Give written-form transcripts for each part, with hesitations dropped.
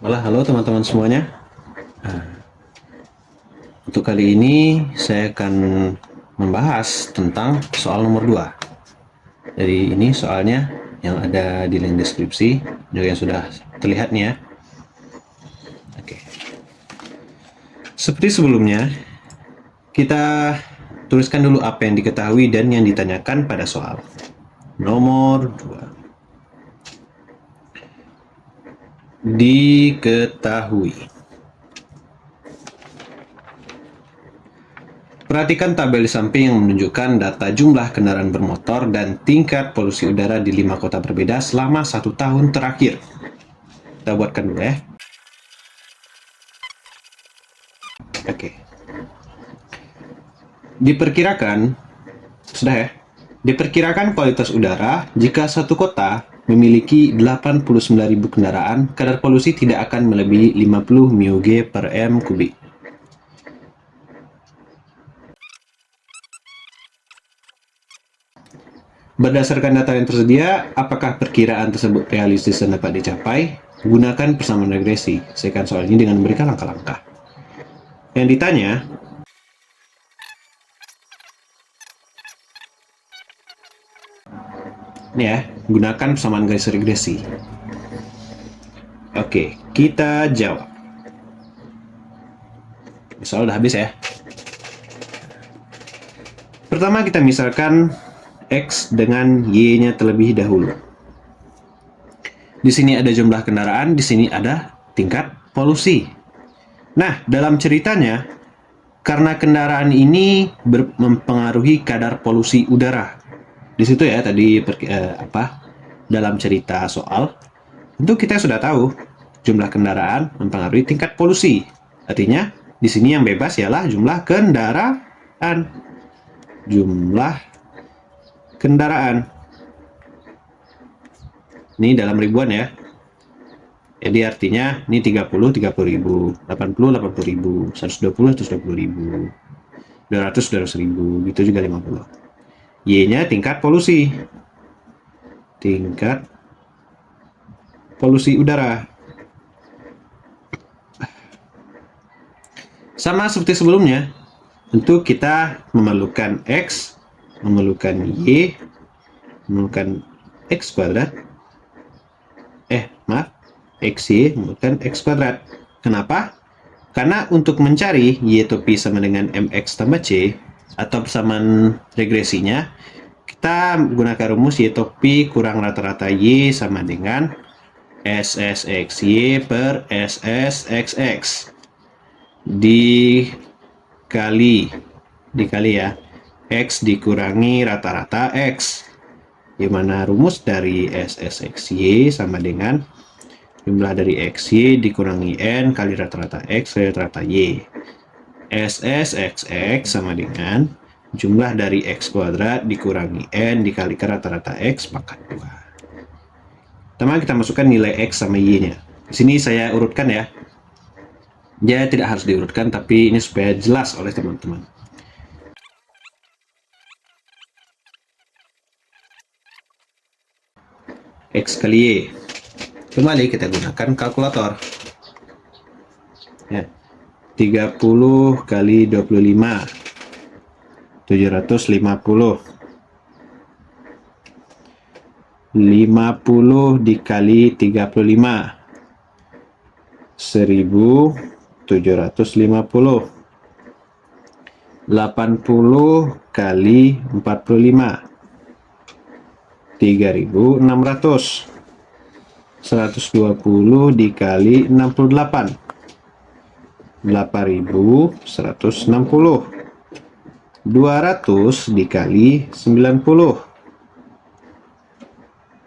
Halo teman-teman semuanya. Untuk kali ini saya akan membahas tentang soal nomor 2. Jadi ini soalnya yang ada di link deskripsi juga yang sudah terlihat nih ya. Oke. Seperti sebelumnya, kita tuliskan dulu apa yang diketahui dan yang ditanyakan pada soal nomor 2. Diketahui. Perhatikan tabel di samping yang menunjukkan data jumlah kendaraan bermotor dan tingkat polusi udara di 5 kota berbeda selama 1 tahun terakhir. Kita buatkan dulu ya. Oke. Diperkirakan, sudah ya? Diperkirakan kualitas udara jika satu kota memiliki 89.000 kendaraan, kadar polusi tidak akan melebihi 50 mg per m kubik. Berdasarkan data yang tersedia, apakah perkiraan tersebut realistis dan dapat dicapai? Gunakan persamaan regresi. Selesaikan soal ini dengan memberikan langkah-langkah. Yang ditanya, ini ya, gunakan persamaan garis regresi. Oke, kita jawab. Soal udah habis ya. Pertama kita misalkan X dengan Y-nya terlebih dahulu. Di sini ada jumlah kendaraan, di sini ada tingkat polusi. Nah, dalam ceritanya, karena kendaraan ini mempengaruhi kadar polusi udara. Di situ ya tadi dalam cerita soal, tentu kita sudah tahu jumlah kendaraan mempengaruhi tingkat polusi. Artinya, di sini yang bebas ialah jumlah kendaraan. Jumlah kendaraan. Ini dalam ribuan ya. Jadi artinya ini 30 ribu, 80 ribu, 120 ribu, 200 ribu, gitu juga 50. Y-nya tingkat polusi. Tingkat polusi udara. Sama seperti sebelumnya, tentu kita memerlukan X, memerlukan Y, memerlukan X kuadrat, XY memerlukan X kuadrat. Kenapa? Karena untuk mencari Y topi sama dengan MX tambah C, atau persamaan regresinya, kita gunakan rumus Y topi kurang rata-rata Y sama dengan SSXY per SSXX dikali ya X dikurangi rata-rata X, di mana rumus dari SSXY sama dengan jumlah dari XY dikurangi N kali rata-rata X kali rata-rata Y. SSXX sama dengan jumlah dari X kuadrat dikurangi N dikalikan rata-rata X pangkat 2. Pertama kita masukkan nilai X sama Y-nya. Di sini saya urutkan ya. Dia tidak harus diurutkan, tapi ini supaya jelas oleh teman-teman. X kali Y. Kembali kita gunakan kalkulator. Ya. 30 kali 25. 750. 50 dikali 35. 1750. 80 kali 45. 3600. 120 dikali 68. 8160. 200 dikali 90.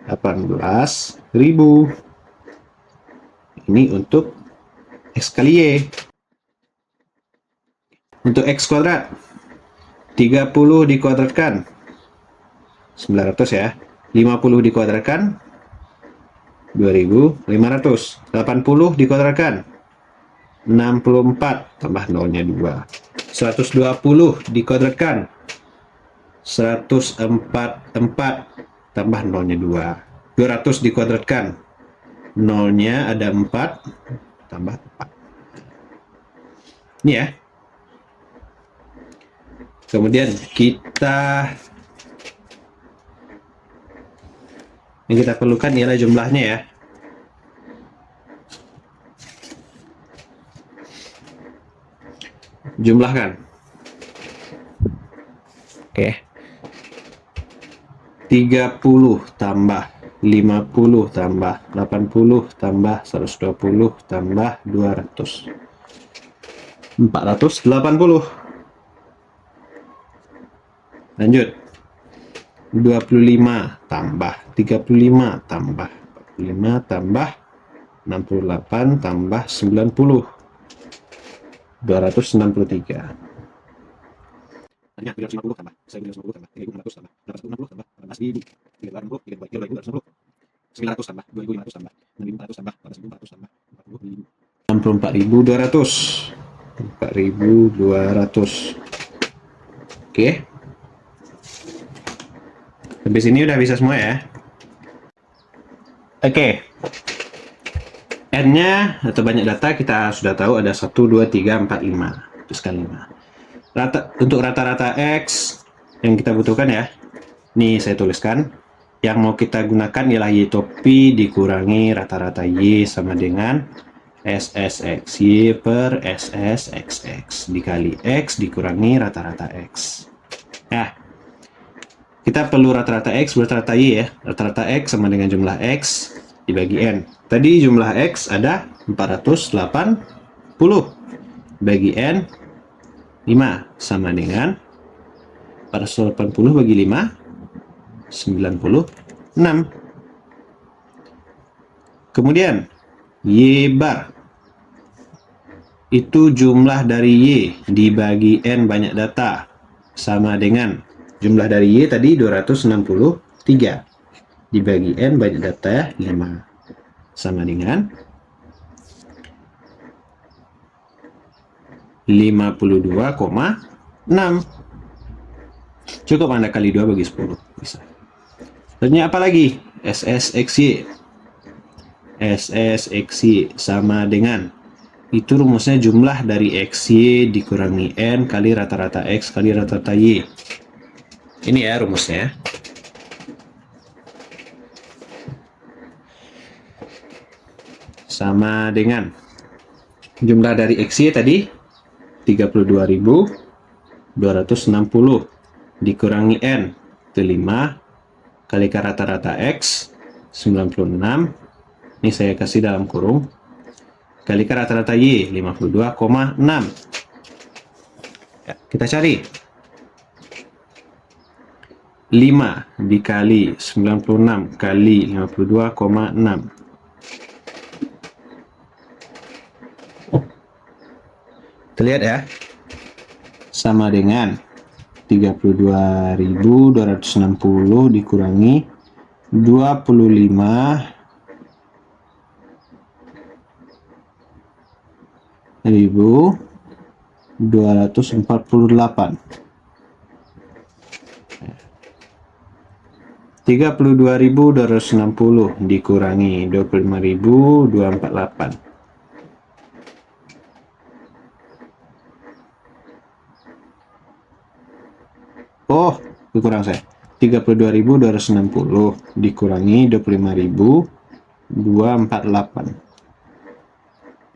18.000. Ini untuk X kali Y. Untuk X kuadrat, 30 dikuadratkan 900 ya. 50 dikuadratkan 2500. 80 dikuadratkan 64 tambah nolnya 2. 120 dikuadratkan 144 tambah nolnya 2. 200 dikuadratkan nolnya ada 4 tambah 4. Ini ya. Kemudian yang kita perlukan ialah jumlahnya ya. Jumlahkan. Oke. 30 tambah 50 tambah 80 tambah 120 tambah 200. 480. Lanjut. 25 tambah 35 tambah 45 tambah 68 tambah 90. 263. Tadinya 350 tambah 1.350 tambah 1.600 tambah 860 tambah 18.000 360 3.260 900 tambah 2.500 tambah 6.400 tambah 18.400 tambah 64.200. 4.200. Oke. Habis ini udah bisa semua ya. Oke. N-nya atau banyak data kita sudah tahu ada 1, 2, 3, 4, 5. Terus kali 5. Untuk rata-rata X yang kita butuhkan ya. Nih saya tuliskan. Yang mau kita gunakan ialah Y topi dikurangi rata-rata Y sama dengan SSXY per SSXX dikali X dikurangi rata-rata X. Nah, kita perlu rata-rata X rata-rata Y ya. Rata-rata X sama dengan jumlah X dibagi N. Tadi jumlah X ada 480. Bagi N 5 sama dengan 480 bagi 5 96. Kemudian Y bar itu jumlah dari Y dibagi N banyak data sama dengan jumlah dari Y tadi 263 dibagi N banyak data 5 sama dengan 52,6. Cukup Anda kali 2 bagi 10 bisa. Selanjutnya apa lagi? SSXY. SSXY sama dengan itu rumusnya jumlah dari XY dikurangi N kali rata-rata X kali rata-rata Y. Ini ya rumusnya. Sama dengan jumlah dari XY tadi 32.260 dikurangi N itu 5 kali rata-rata X 96. Ini saya kasih dalam kurung kali rata-rata Y 52,6. Ya, kita cari 5 dikali 96 kali 52,6. Kita lihat ya, sama dengan 32.260 dikurangi 25.248. 32.260 dikurangi 25.248. Oh, kurang saya. 32.260 dikurangi 25.248.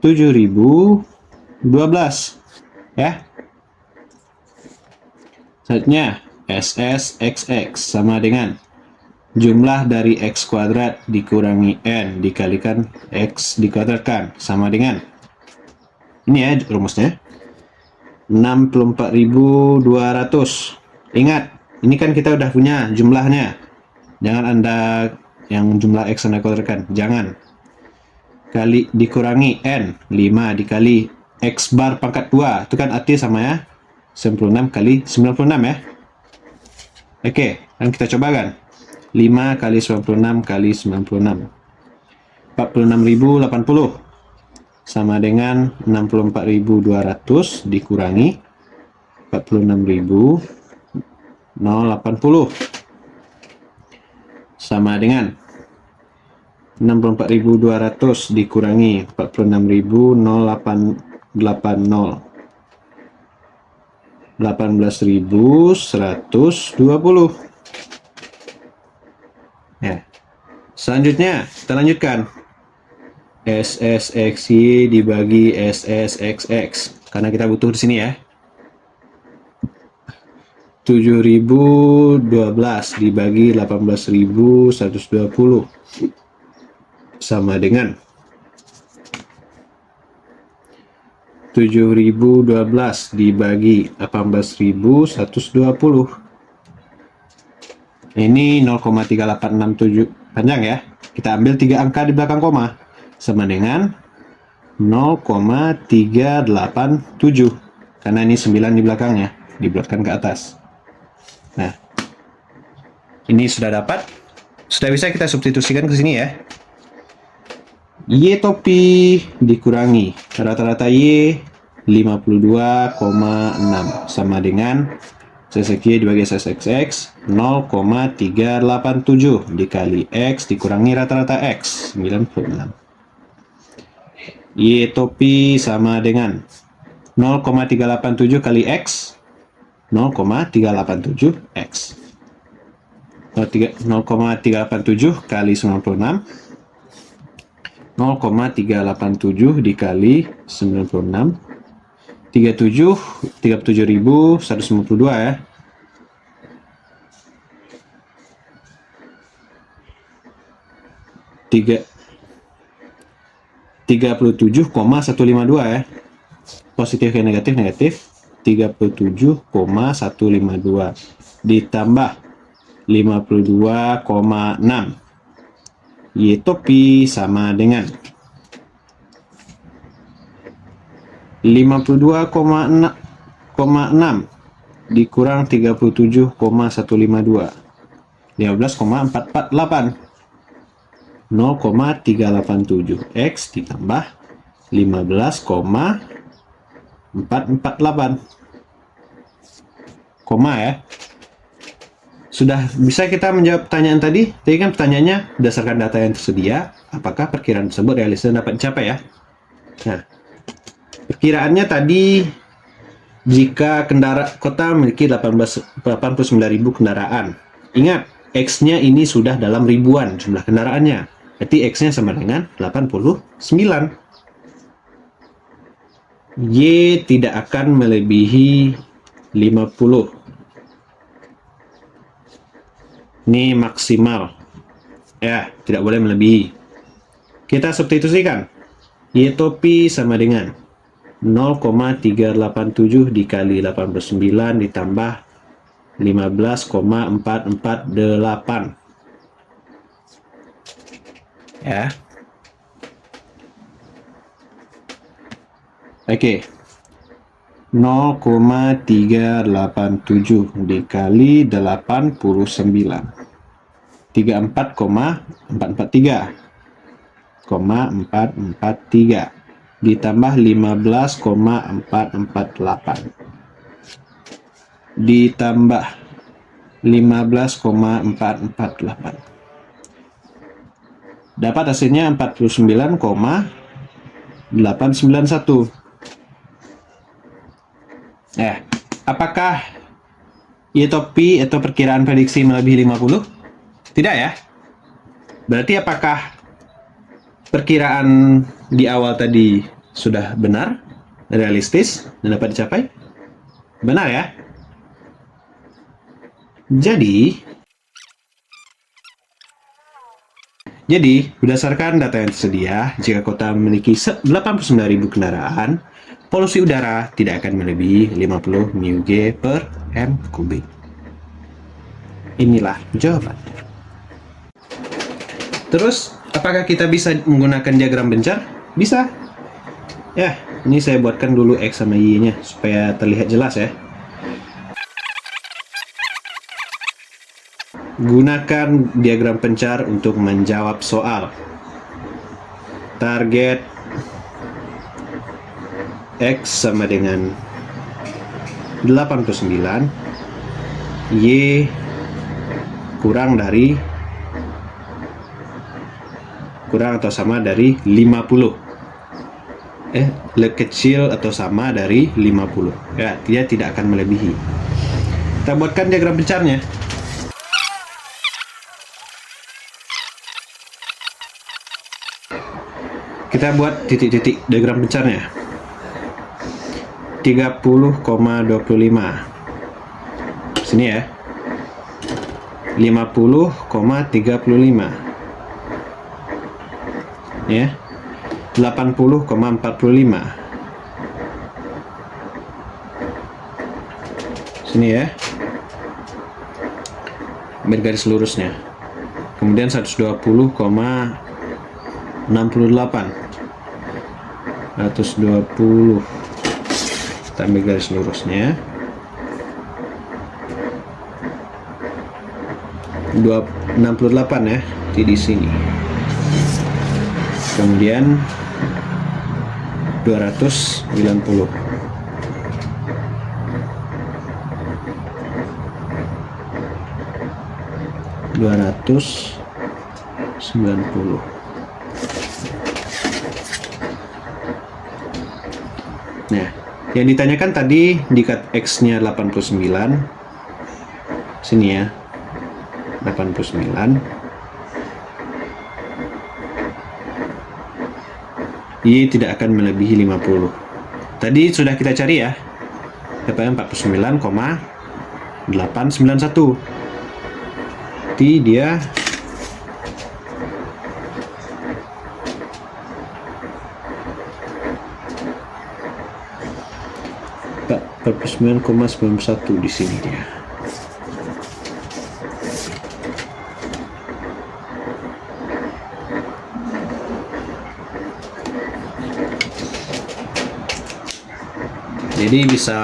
7.012 ya. Selanjutnya SSXX sama dengan jumlah dari X kuadrat dikurangi N dikalikan X dikuadratkan sama dengan ini ya rumusnya 64.200. Ingat, ini kan kita udah punya jumlahnya. Jangan Anda yang jumlah X Anda kuadratkan, jangan. Kali dikurangi N, 5 dikali X bar pangkat 2, itu kan arti sama ya, 96 kali 96 ya. Oke, dan kita coba kan. 5 kali 96 kali 96. 46.080 sama dengan 64.200 dikurangi 46.080 sama dengan 64.200 dikurangi 46.080, 18.120. Ya. Selanjutnya kita lanjutkan. SSXY dibagi SSXX, karena kita butuh di sini ya. 7.012 dibagi 18.120 sama dengan 7.012 dibagi 18.120. Ini 0,3867 panjang ya. Kita ambil 3 angka di belakang koma sama dengan 0,387, karena ini 9 di belakangnya, dibulatkan ke atas. Nah, ini sudah dapat. Sudah bisa kita substitusikan ke sini ya. Y topi dikurangi rata-rata Y 52,6 sama dengan SSXY dibagi SSXX 0,387 dikali X dikurangi rata-rata X 96. Y topi sama dengan 0,387 kali X 0,387 X 0,387 kali 96, 0,387 dikali 96, 37.152 ya. 37,152 ya. Positif ke negatif, negatif. 37,152 ditambah 52,6. Y topi sama dengan 52,6 dikurang 37,152, 15,448. 0,387 X ditambah 15,448, koma ya. Sudah bisa kita menjawab pertanyaan tadi. Tadi kan pertanyaannya berdasarkan data yang tersedia, apakah perkiraan tersebut realistis dan dapat dicapai ya. Nah, perkiraannya tadi jika kota memiliki 89.000 kendaraan. Ingat, X-nya ini sudah dalam ribuan jumlah kendaraannya. Berarti X-nya sama dengan 89. Y tidak akan melebihi 50. Ini maksimal. Ya, tidak boleh melebihi. Kita substitusikan. Y topi sama dengan 0,387 dikali 89 ditambah 15,448 ya. Oke. 0,387 dikali 89, 34,443 ditambah 15,448 ditambah 15,448, dapat hasilnya 49,891. Apakah Y topi atau perkiraan prediksi melebihi 50? Tidak ya. Berarti apakah perkiraan di awal tadi sudah benar, realistis, dan dapat dicapai? Benar ya. Jadi berdasarkan data yang tersedia, jika kota memiliki 89.000 kendaraan, polusi udara tidak akan melebihi 50 μg per m3. Inilah jawabannya. Terus, apakah kita bisa menggunakan diagram bencar? Bisa. Ya, ini saya buatkan dulu X sama Y-nya supaya terlihat jelas ya. Gunakan diagram pencar untuk menjawab soal. Target X sama dengan 89, Y kurang dari kurang atau sama dari 50. Kecil atau sama dari 50. Ya, dia tidak akan melebihi. Kita buatkan diagram pencarnya. Kita buat titik-titik diagram pencarnya. 30,25. Sini ya. 50,35. Ya. 80,45. Sini ya. Ambil garis lurusnya. Kemudian 120,68. 120. Kita ambil garis lurusnya. 68 ya, di sini. Kemudian 290. Nah, yang ditanyakan tadi dikat X-nya 89. Sini ya. 89. Y tidak akan melebihi 50. Tadi sudah kita cari ya. Dapatnya 49,891. Berarti dia Pak 49,91 di sini dia. Jadi bisa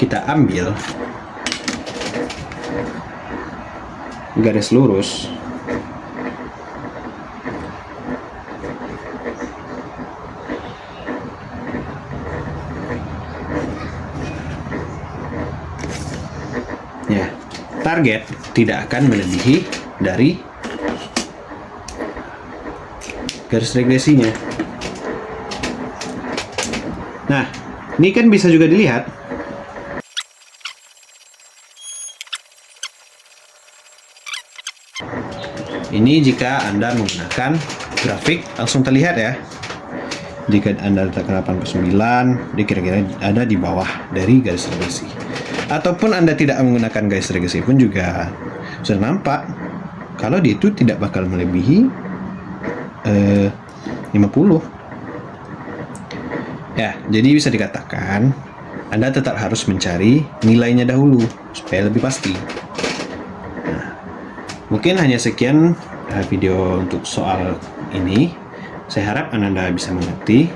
kita ambil garis lurus ya. Target tidak akan melebihi dari garis regresinya. Nah, ini kan bisa juga dilihat. Ini jika Anda menggunakan grafik langsung terlihat ya. Jika Anda letakkan 89, dia kira-kira ada di bawah dari garis regresi. Ataupun Anda tidak menggunakan garis regresi pun juga sudah nampak kalau dia itu tidak bakal melebihi 50. Ya, jadi bisa dikatakan Anda tetap harus mencari nilainya dahulu supaya lebih pasti. Nah, mungkin hanya sekian video untuk soal ini. Saya harap Anda bisa mengerti,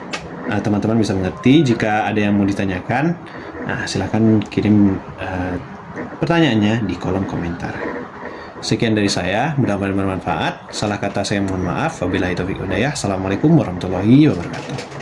teman-teman bisa mengerti. Jika ada yang mau ditanyakan, silahkan kirim pertanyaannya di kolom komentar. Sekian dari saya, mudah-mudahan bermanfaat. Salah kata saya mohon maaf. Wabillahi taufiq wal hidayah. Assalamualaikum warahmatullahi wabarakatuh.